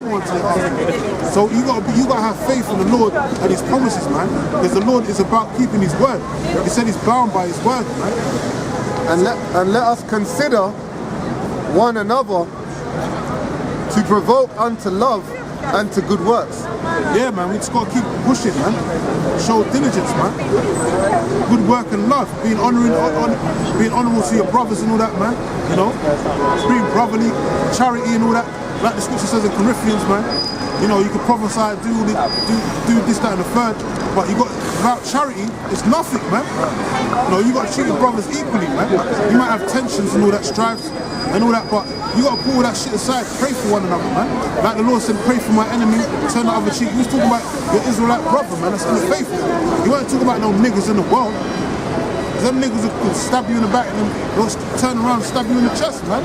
faithful unto the end. So you gotta have faith in the Lord and His promises, man. Because the Lord is about keeping His word. He said He's bound by His word, man. And let us consider one another to provoke unto love and to good works. Yeah, man, we just gotta keep pushing, man. Show diligence, man. Good work and love, being honourable to your brothers and all that, man. You know, being brotherly, charity and all that. Like the scripture says in Corinthians, man. You know, you can prophesy, do this, that, and the third, but without charity, it's nothing, man. You know, you got to treat your brothers equally, man. You might have tensions and all that, strifes and all that, but you got to put all that shit aside. Pray for one another, man. Like the Lord said, pray for my enemy, turn the other cheek. He was talking about your Israelite brother, man. That's still faithful. You weren't talking about no niggas in the world. Them niggas will stab you in the back and then they'll turn around and stab you in the chest, man.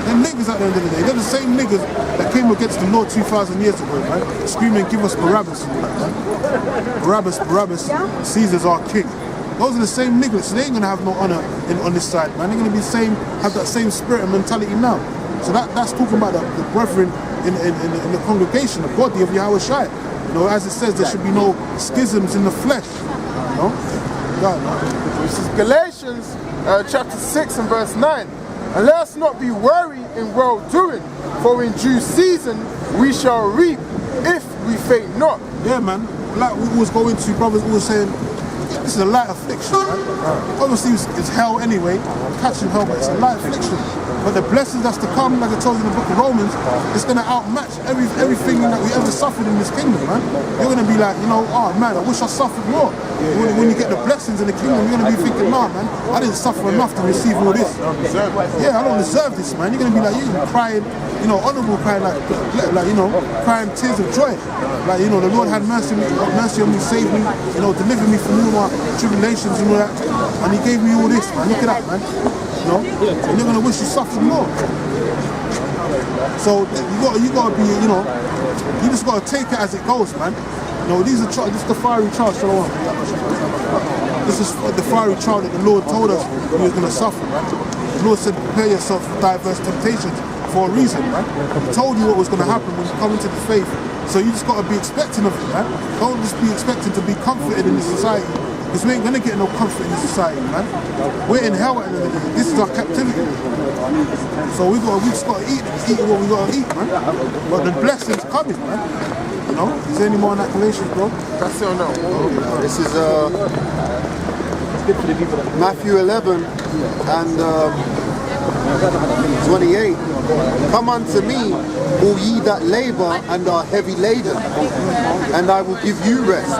Them niggas at the end of the day, they're the same niggas that came against the Lord 2,000 years ago, man. Screaming, give us Barabbas and all that, man. Barabbas, Caesar's our king. Those are the same niggas, so they ain't gonna have no honor on this side, man. They're gonna be have that same spirit and mentality now. So that's talking about the brethren in the congregation, the body of Yahweh Shai. You know, as it says, there should be no schisms in the flesh. You know? God, man. This is Galatians chapter 6 and verse 9. And let us not be weary in well-doing, for in due season we shall reap if we faint not. Yeah, man. Like we always go into, brothers always saying, this is a light affliction, man. Obviously it's hell anyway, catching hell, but it's a light affliction. But the blessings that's to come, like I told you in the book of Romans, it's going to outmatch everything that we ever suffered in this kingdom, man. You're going to be like, you know, oh man, I wish I suffered more. When you get the blessings in the kingdom, you're going to be thinking, nah, man, I didn't suffer enough to receive all this. Yeah, I don't deserve this, man. You're going to be like, you're crying, you know, honourable crying, like, you know, crying tears of joy. Like, you know, the Lord had mercy on me, saved me, you know, delivered me from all my tribulations and all that. And He gave me all this, man. Look at that, man. You know, and you're gonna wish you suffered more. So you gotta be, you know, you just gotta take it as it goes, man. You know, this is the fiery trial. This is the fiery trial that the Lord told us we was gonna suffer, man. The Lord said, prepare yourself for diverse temptations for a reason, man. He told you what was gonna happen when you come into the faith. So you just gotta be expecting of it, man. Don't just be expecting to be comforted in this society. Because we ain't gonna get no comfort in this society, man. We're in hell at the end of the day. This is our captivity. So we just gotta eat what we gotta eat, man. But the blessings coming, man. You know? Is there any more on that Galatians, bro? That's it or no? This is Matthew 11 and 28. Come unto me, all ye that labor and are heavy laden, and I will give you rest.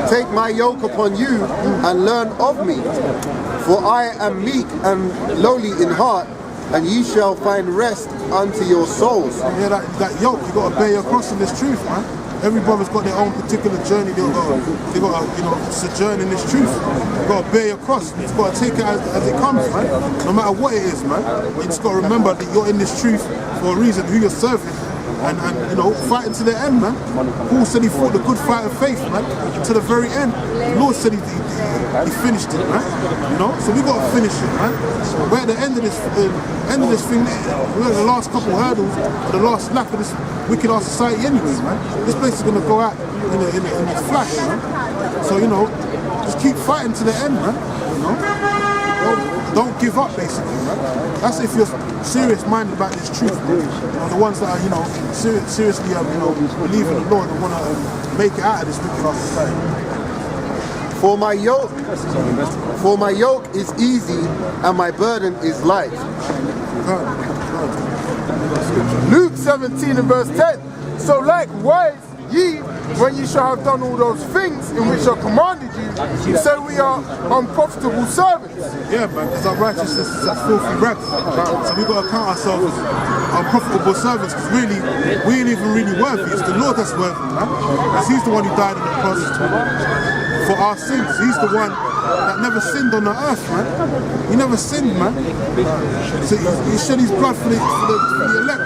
Take my yoke upon you and learn of me, for I am meek and lowly in heart, and ye shall find rest unto your souls. Yeah, that yoke, you got to bear your cross in this truth, man. Every brother's got their own particular journey. They got to, you know, sojourn in this truth. You got to bear your cross. You just got to take it as it comes, man. No matter what it is, man. You just got to remember that you're in this truth for a reason, who you're serving. And you know, fighting to the end, man. Paul said he fought the good fight of faith, man, to the very end. The Lord said he finished it, man. You know, so we got to finish it, man. We're at the end of this thing. We're at the last couple hurdles, or the last lap of this wicked ass society, anyways, man. This place is gonna go out in a flash, man. So you know, just keep fighting to the end, man. You know. Don't give up, basically, man. That's if you're serious-minded about this truth, man. You know, the ones that are, you know, seriously, you know, believe in the Lord and want to make it out of this wicked ass society. For my yoke is easy and my burden is light. Luke 17 and verse 10. So likewise, ye, when ye shall have done all those things in which I commanded you, say we are unprofitable servants. Yeah, man, because our righteousness is as filthy rags. So we've got to count ourselves as unprofitable servants, because really, we ain't even really worthy. It's the Lord that's worthy, man. Because He's the one who died on the cross for our sins. He's the one that never sinned on the earth, man. He never sinned, man. So He shed His blood for the elect.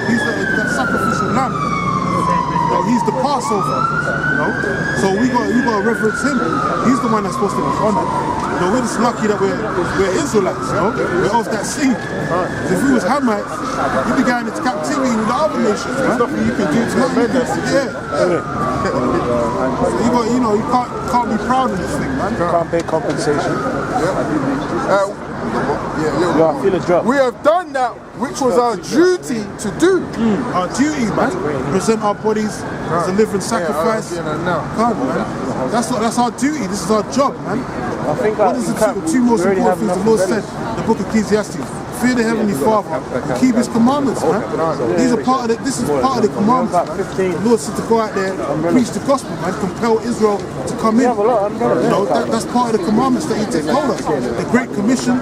He's that sacrificial lamb. You know, He's the Passover, you know. So we got to reverence Him. He's the one that's supposed to be honored. You know, we're just lucky that we're Israelites, you know? We're of that seed. If we was Hamites, you'd be going into captivity with the other nations, man. There's nothing you can do to amend that situation. So you can't be proud of this thing, man. Can't pay compensation. I feel a drop. We have done that which was our duty to do. Our duty, man. Present our bodies as a living sacrifice. Man. That's our duty. This is our job, man. I think What is the two most important things the Lord said in the book of Ecclesiastes? Fear the Heavenly Father and keep His commandments, man. This is part of the commandments, man. The Lord said to go out there and preach the gospel, man. Compel Israel to come in. You know, that's part of the commandments that He told us. The Great Commission.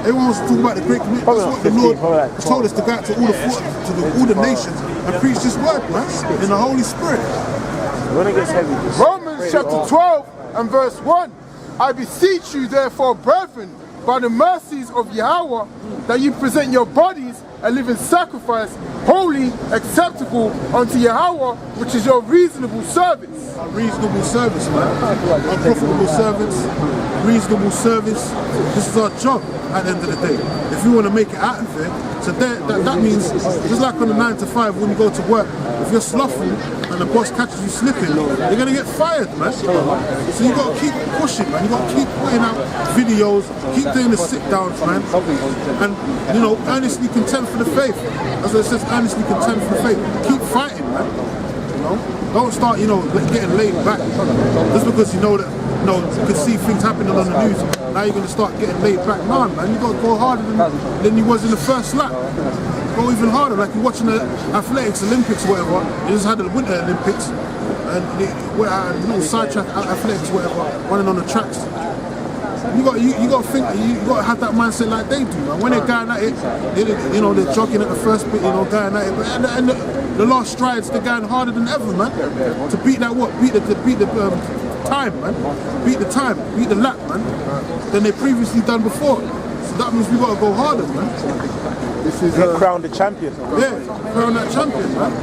Everyone wants to talk about the Great Commission. That's what the Lord told us to go out to all the nations and preach this word, man, in the Holy Spirit. When it gets heavy. Romans chapter 12 and verse 1. I beseech you therefore, brethren, by the mercies of Yahweh, that you present your bodies a living sacrifice, holy, acceptable unto Yahweh, which is your reasonable service. A reasonable service, man. Unprofitable servants, reasonable service. This is our job at the end of the day. If we want to make it out of it, so that means, just like on the 9 to 5 when you go to work, if you're slothful and the boss catches you slipping, you're going to get fired, man. So you got to keep pushing, man. You got to keep putting out videos, keep doing the sit downs, man. And, you know, earnestly contend for the faith. As it says, earnestly contend for the faith. Keep fighting, man. You know? Don't start, you know, getting laid back just because you know that, you know, you can see things happening on the news. Now you're going to start getting laid back. Nah, man, you got to go harder than you was in the first lap. Go even harder, like you're watching the athletics, Olympics, whatever. You just had the Winter Olympics and the little sidetrack athletics, whatever, running on the tracks. You got to think, you got to have that mindset like they do, man. When they're going at it, you know, they're jogging at the first bit, you know, going at it, but and the last strides, they're going harder than ever, man. To beat that beat the time, man. Beat the time, beat the lap, man. Than they previously done before. So that means we got to go harder, man. This is crown the champion. Yeah, crown that champion, man.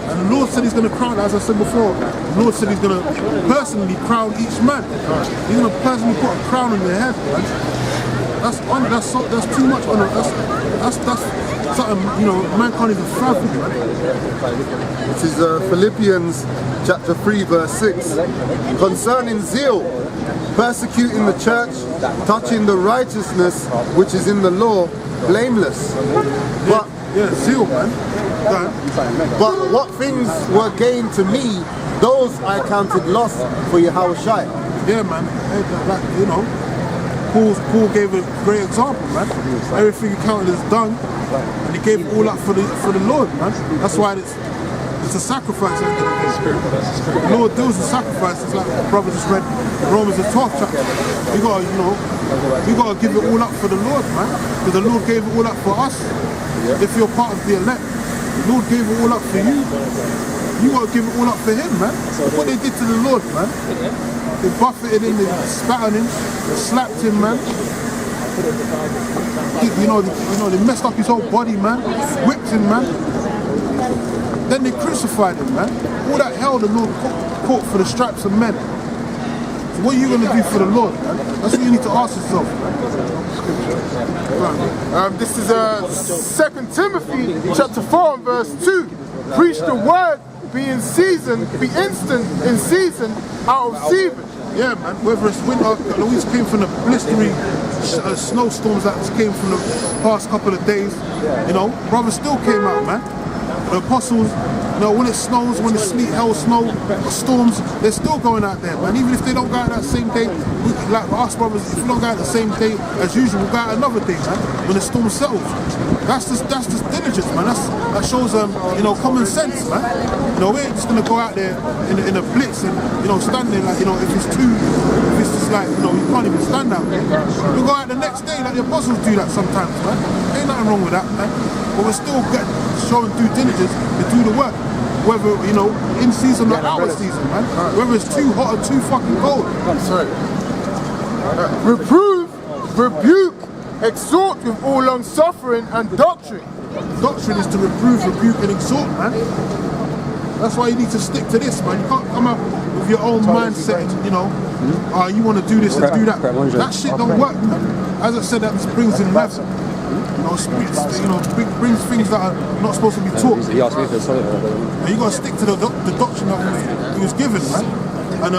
And the Lord said He's going to crown, as I said before, the Lord said He's going to personally crown each man. He's going to personally put a crown on their head, man. That's too much honor. That's something, you know, man can't even fathom, man. This is Philippians chapter 3 verse 6. Concerning zeal, persecuting the church, touching the righteousness which is in the law, blameless. But zeal, man. But what things were gained to me, those I counted loss for Yahushua. Yeah, man. You know, Paul gave a great example, man. Everything he counted as done, and he gave it all up for the Lord, man. That's why it's a sacrifice. The Lord deals with sacrifices, like the brother just read Romans the 12th chapter. We gotta give it all up for the Lord, man. Because the Lord gave it all up for us. If you're part of the elect, the Lord gave it all up for you. You gotta give it all up for Him, man. What they did to the Lord, man. They buffeted him, they spat on him, they slapped him, man. You know, they messed up his whole body, man. Whipped him, man. Then they crucified him, man. All that hell the Lord caught for the stripes of men. So what are you going to do for the Lord, man? That's what you need to ask yourself, man. This is 2 Timothy chapter 4 and verse 2. Preach the word, be in season, be instant in season, out of season. Yeah, man, whether it's winter, Louise came from the blistering snowstorms that came from the past couple of days, you know, brothers still came out, man. The apostles, you know, when it snows, when the sleet, hell, snow, storms, they're still going out there, man. Even if they don't go out that same day, like us brothers, if we don't go out the same day as usual, we'll go out another day, man, when the storm settles. That's just diligence, man. That shows, you know, common sense, man. You know, we ain't just gonna go out there in a blitz and, you know, stand there like, you know, if it's just like, you know, you can't even stand out there. We'll go out the next day like the apostles do that sometimes, man. Ain't nothing wrong with that, man. But we're still showing due diligence to do the work. Whether, you know, in season or out of season, man. Whether it's too hot or too fucking cold. Sorry. Reprove, rebuke, exhort with all long suffering and doctrine. Doctrine is to reprove, rebuke, and exhort, man. That's why you need to stick to this, man. You can't come up with your own mindset, you know. You want to do this and do that. That shit don't work, man. As I said, that just brings in level. Brings things that are not supposed to be taught. And you got to stick to the doctrine that he was given, man. And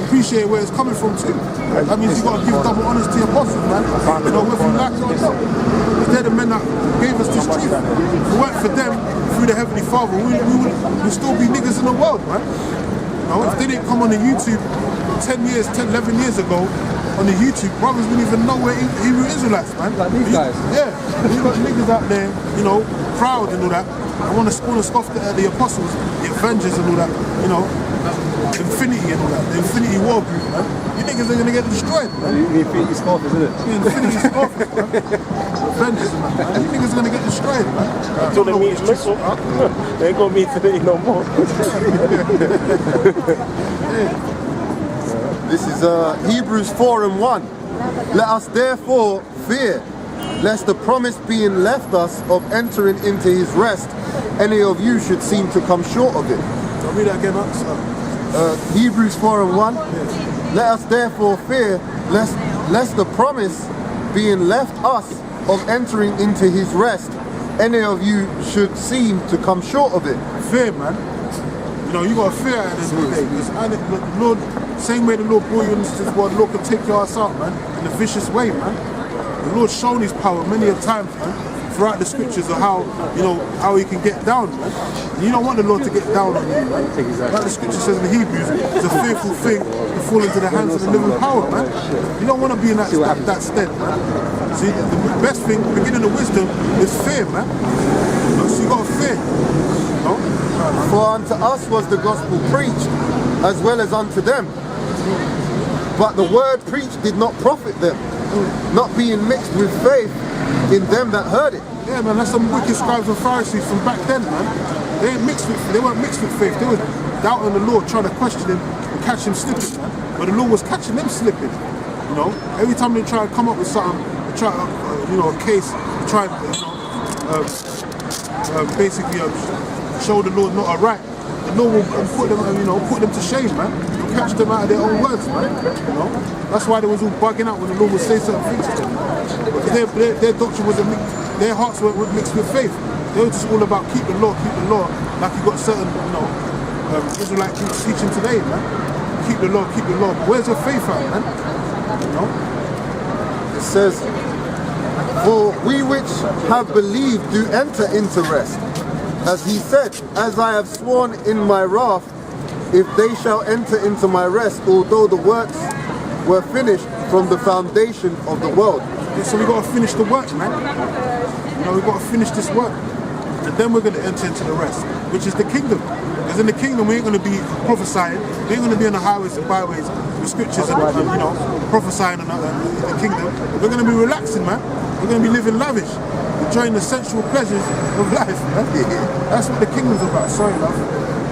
appreciate where it's coming from too. That means you got to give double honours to your apostles, man. You know, whether you like it or not. Because they're the men that gave us this truth. If it weren't for them, through the Heavenly Father, we'd still be niggas in the world, man. You know, if they didn't come on the YouTube 11 years ago, on the YouTube, brothers wouldn't even know we're Hebrew Israelites, man. Like these guys. Yeah, you got niggas out there, you know, proud and all that. I want to scoff the apostles, the Avengers and all that, you know, Infinity and all that, the Infinity War group, man. You niggas are gonna get destroyed, man. The Infinity Scoffers, isn't it? Yeah, Infinity Scoffers, man. Avengers, man. You niggas are gonna get destroyed, man. Until they meet Missile. They ain't gonna meet today no more. This is Hebrews 4:1. Let us therefore fear, lest the promise being left us of entering into his rest, any of you should seem to come short of it. I'll read that again, man. Hebrews 4:1. Let us therefore fear, lest the promise being left us of entering into his rest, any of you should seem to come short of it. Fear, man. You know, you got to fear at the end of the day. Because the Lord, same way the Lord brought you into this world, the Lord can take your ass out, man, in a vicious way, man. The Lord's shown his power many a times, man, throughout the scriptures of how, you know, how he can get down, man. And you don't want the Lord to get down on you, man. Like the scripture says in the Hebrews, it's a fearful thing to fall into the hands of the living power, man. You don't want to be in that stead, man. See, the best thing, beginning of wisdom, is fear, man. You know, so you got to fear. You know? For unto us was the gospel preached, as well as unto them. But the word preached did not profit them, not being mixed with faith in them that heard it. Yeah, man, that's some wicked scribes and Pharisees from back then, man. They weren't mixed with faith. They were doubting the Lord, trying to question him and catch him slipping, man. But the Lord was catching them slipping. You know, every time they try to come up with something, they try to, a case, try to, basically show the Lord not right. The Lord will put them to shame, man. He'll catch them out of their own words, man. You know, that's why they was all bugging out when the Lord would say certain things to them, man. Because their doctrine wasn't mixed, their hearts weren't mixed with faith. They were just all about keep the law, like you got certain, Israelite groups teaching today, man. Keep the law. But where's your faith at, man? You know? It says, for we which have believed do enter into rest. As he said, as I have sworn in my wrath, if they shall enter into my rest, although the works were finished from the foundation of the world. Yeah, so we got to finish the work, man. You know, we got to finish this work. And then we're going to enter into the rest, which is the kingdom. Because in the kingdom, we ain't going to be prophesying. We ain't going to be on the highways and byways with scriptures and prophesying in the kingdom. We're going to be relaxing, man. We're going to be living lavish, enjoying the sensual pleasures of life, man. That's what the kingdom's about. Sorry, love.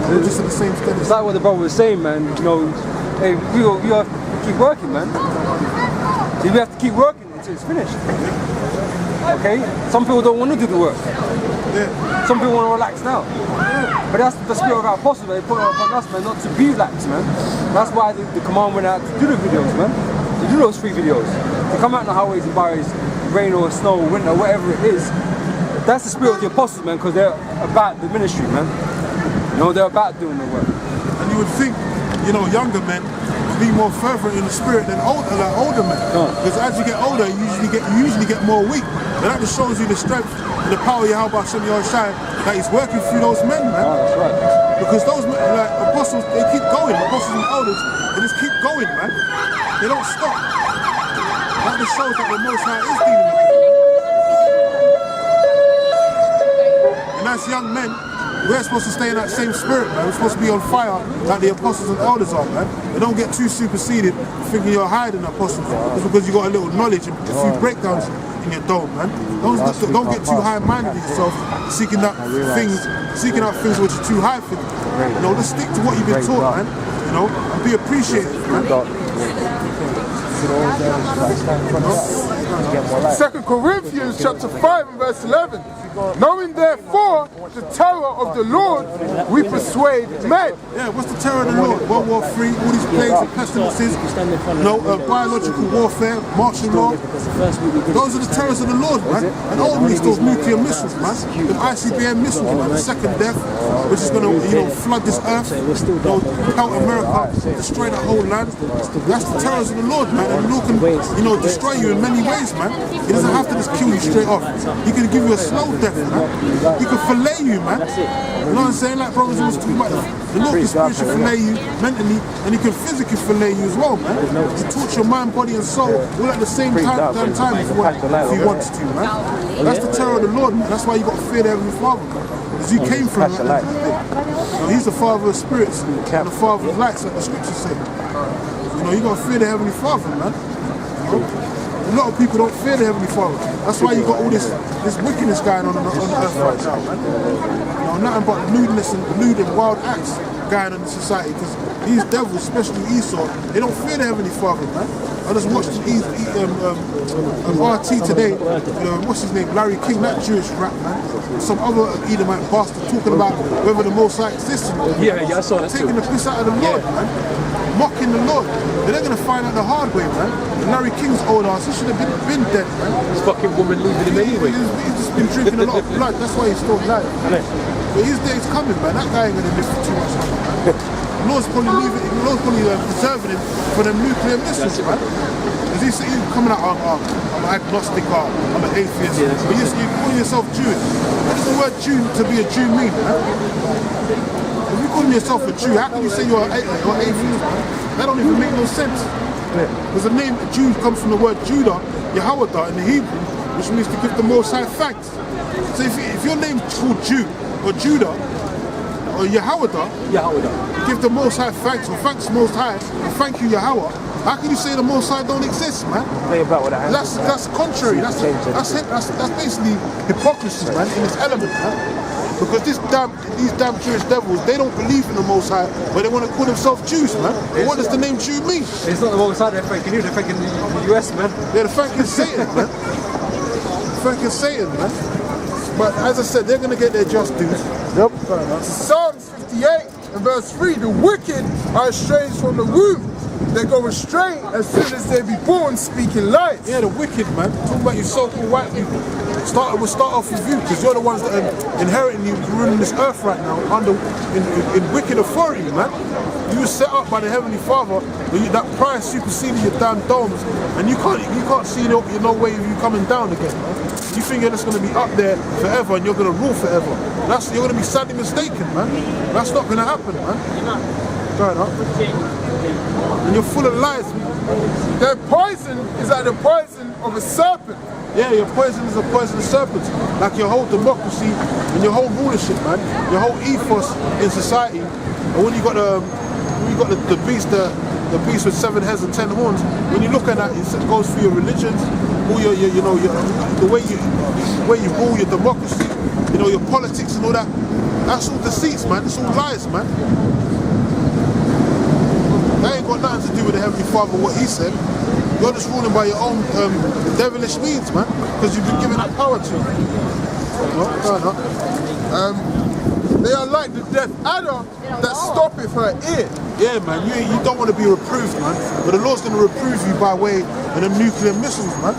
We're just in the same stead. It's like what the brother was saying, man. You know, hey, we have to keep working, man. So we have to keep working until it's finished. Okay? Some people don't want to do the work. Yeah. Some people want to relax now. But that's the spirit of our apostles, man. They put it upon us, man, not to be lax, man. That's why the command went out to do the videos, man. To do those free videos. To come out in the highways and byways, rain or snow, winter, whatever it is. That's the spirit of the apostles, man, because they're about the ministry, man. You know, they're about doing the work. And you would think, younger men would be more fervent in the spirit than older men. Because as you get older, you usually get more weak. But that just shows you the strength and the power you have by Shem Yahushai that he's working through those men, man. Oh, that's right. Because those men, like apostles, they keep going. Apostles and elders, they just keep going, man. They don't stop. That just shows that the Most High is dealing with them. And as young men, we're supposed to stay in that same spirit, man. We're supposed to be on fire like the apostles and elders are, man. They don't get too superseded thinking you're higher than the apostles. It's because you got a little knowledge and a few breakdowns in your dome, man. Don't get too high-minded in yourself, seeking out things which are too high for you. You know, just stick to what you've been taught, man. You know, and be appreciative, man. 2 Corinthians chapter 5 and verse 11. Knowing therefore the terror of the Lord we persuade men. Yeah, what's the terror of the Lord? World War III, all these plagues and pestilences, biological warfare, martial law. Those are the terrors of the Lord, man. And ultimately it's those nuclear missiles, man. The ICBM missiles, man. The second death, which is going to, flood this earth, pelt America, destroy the whole land. That's the terrors of the Lord, man. And the Lord can, destroy you in many ways, man. He doesn't have to just kill you straight off. He can give you a slow death, man. He can fillet you, man. You know what I'm saying? Like brothers was talking about the Lord can spiritually fillet you mentally, and he can physically fillet you as well, man. He torture your mind, body, and soul all at the same time if he wants to, man. That's the terror of the Lord, man. That's why you got to fear the Heavenly Father, man. Because he came from it. He's the Father of spirits and the Father of lights, like the scriptures say. You got to fear the Heavenly Father, man. A lot of people don't fear the Heavenly Father. That's why you got all this wickedness going on the earth right now, man. Nothing but lewdness and lewd and wild acts going on in society. Because these devils, especially Esau, they don't fear the Heavenly Father, man. I just watched RT today. What's his name? Larry King, that Jewish rap, man. Some other Edomite bastard talking about whether the Most High exists. Yeah, I saw that. Taking the piss out of the Lord, man. Mocking the Lord. They're going to find out the hard way, man. And Larry King's old ass, he should have been dead, man. This fucking woman leaving him anyway. He's just been drinking a lot of blood, that's why he's still alive. But his day's coming, man. That guy ain't going to live for too much longer, man. The Lord's probably preserving him for them nuclear missiles, man. Because he's coming out, I'm an agnostic, I'm an atheist. But you're calling yourself Jewish. What does the word Jew to be a Jew mean, man? If you're calling yourself a Jew, how can you say you're an atheist, man? That don't even make no sense. Because the name Jew comes from the word Judah, Yahweh in the Hebrew, which means to give the Most High thanks. So if your name's called Jew, or Judah, or Yahweh, give the Most High thanks, or thanks Most High, and thank you Yahweh. How can you say the Most High don't exist, man? That's contrary. That's basically hypocrisy, man, in its element, man. Because these damn Jewish devils, they don't believe in the Most High, but they want to call themselves Jews, man. But what does the name Jew mean? It's not the Most High they're thanking you, they're thanking the US, man. They're thanking Satan, man. Thanking Satan, man. But as I said, they're going to get their just dues. Yep. Psalms 58 and verse 3, the wicked are estranged from the womb. They go astray as soon as they be born, speaking lies. Yeah, the wicked, man. Talking about you so-called white people. We'll start off with you, because you're the ones that are inheriting you, ruling this earth right now in wicked authority, man. You were set up by the Heavenly Father, but that pride superseded your damn domes, and you can't see no way of you coming down again, man. You think you're just going to be up there forever and you're going to rule forever. You're going to be sadly mistaken, man. That's not going to happen, man. Going up. And you're full of lies. Their poison is like the poison of a serpent. Yeah, your poison is a poison of serpents. Like your whole democracy and your whole rulership, man. Your whole ethos in society. And when you got the beast, the beast with 7 heads and 10 horns, when you look at that, it goes through your religions, all the way you rule your democracy, your politics and all that. That's all deceits, man. It's all lies, man. That ain't got nothing to do with the Heavenly Father, what he said. You're just ruling by your own devilish means, man, because you've been given that power to. They are like the deaf adder that stoppeth her ear. Yeah, man, you don't want to be reproved, man, but the Lord's going to reprove you by way of the nuclear missiles, man.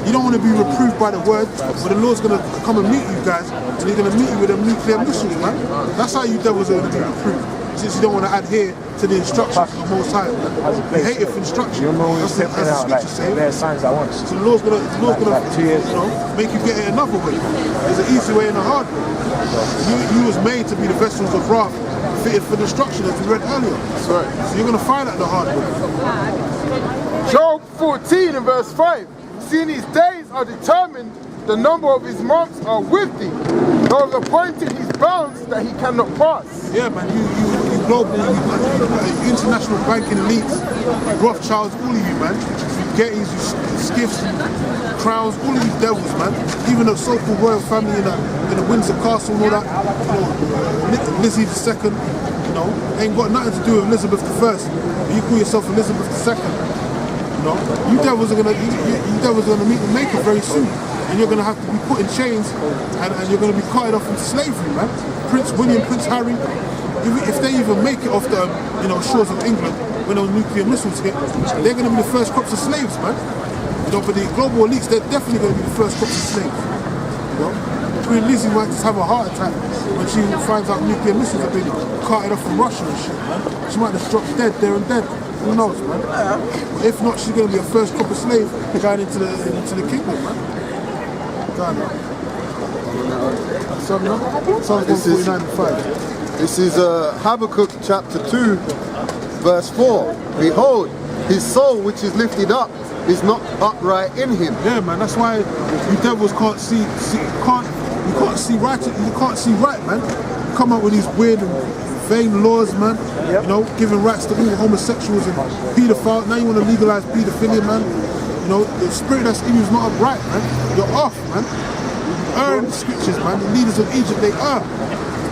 You don't want to be reproved by the word, but the Lord's going to come and meet you guys, and he's going to meet you with them nuclear missiles, man. That's how you devils are going to be reproved. Since you don't want to adhere to the instructions of the Most High, man. You hate it for instruction. That's what the scripture says. So the Lord's gonna make you get it another way. There's an easy way and a hard way. You was made to be the vessels of wrath, fitted for destruction, as we read earlier. That's right. So you're gonna find out the hard way. Job 14 and verse 5. Seeing his days are determined, the number of his months are with thee. Thou hast appointed his bounds that he cannot pass. Yeah, man, you global, you international banking elites, Rothschilds, all of you, man. You Gettys, you Skiffs, Crowns, all of you devils, man. Even the so-called royal family in the Windsor Castle and all that. Lizzie II, ain't got nothing to do with Elizabeth I. But you call yourself Elizabeth II. You devils are gonna meet the Maker very soon. and you're gonna have to be put in chains, and you're gonna be carted off into slavery, man. Prince William, Prince Harry, if they even make it off the shores of England when those nuclear missiles hit, they're gonna be the first crops of slaves, man. But the global elites, they're definitely gonna be the first crops of slaves. Queen Lizzie might just have a heart attack when she finds out nuclear missiles have been carted off from Russia and shit, man. She might just drop dead there and then. Who knows, man? But if not, she's going to be a first crop of slave going into the kingdom, man. Psalm 149:5. This is Habakkuk chapter 2, verse 4. Behold, his soul which is lifted up is not upright in him. Yeah, man. That's why you devils can't see right. You can't see right, man. You come out with these weird and vain laws, man. Giving rights to all homosexuals and paedophiles. Now you want to legalize paedophilia, man. The spirit that's in you is not upright, man. You're off, man. Err in the scriptures, man. The leaders of Egypt, they err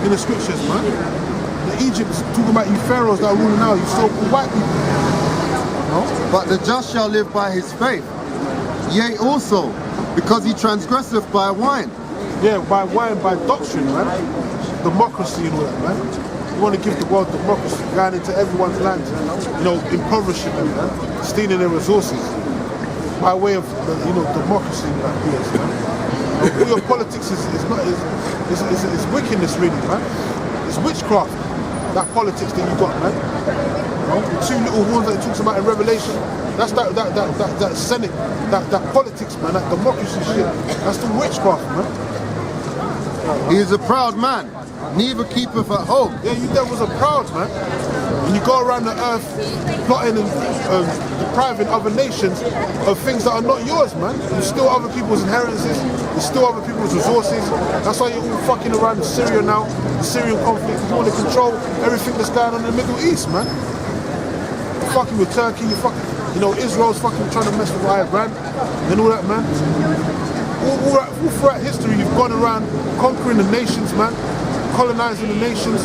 in the scriptures, man. The Egypt's talking about you pharaohs that are ruling now, you so-called white people. But the just shall live by his faith. Yea, also, because he transgresseth by wine. Yeah, by wine, by doctrine, man. Democracy and all that, man. You want to give the world democracy, going into everyone's land, impoverishing them, man. Stealing their resources. By way of, democracy and that BS, man. All your politics is wickedness, really, man. It's witchcraft, that politics that you got, man. The two little horns that it talks about in Revelation, that's that Senate, that politics, man, that democracy shit. That's the witchcraft, man. He is a proud man, neither keepeth at home. Yeah, you devils are proud, man. When you go around the earth plotting and depriving other nations of things that are not yours, man. You steal other people's inheritances, you steal other people's resources. That's why you're all fucking around Syria now, the Syrian conflict. You want to control everything that's going on in the Middle East, man. You're fucking with Turkey, you're fucking, Israel's fucking trying to mess with Iran and all that, man. All throughout history, you've gone around conquering the nations, man, colonizing the nations.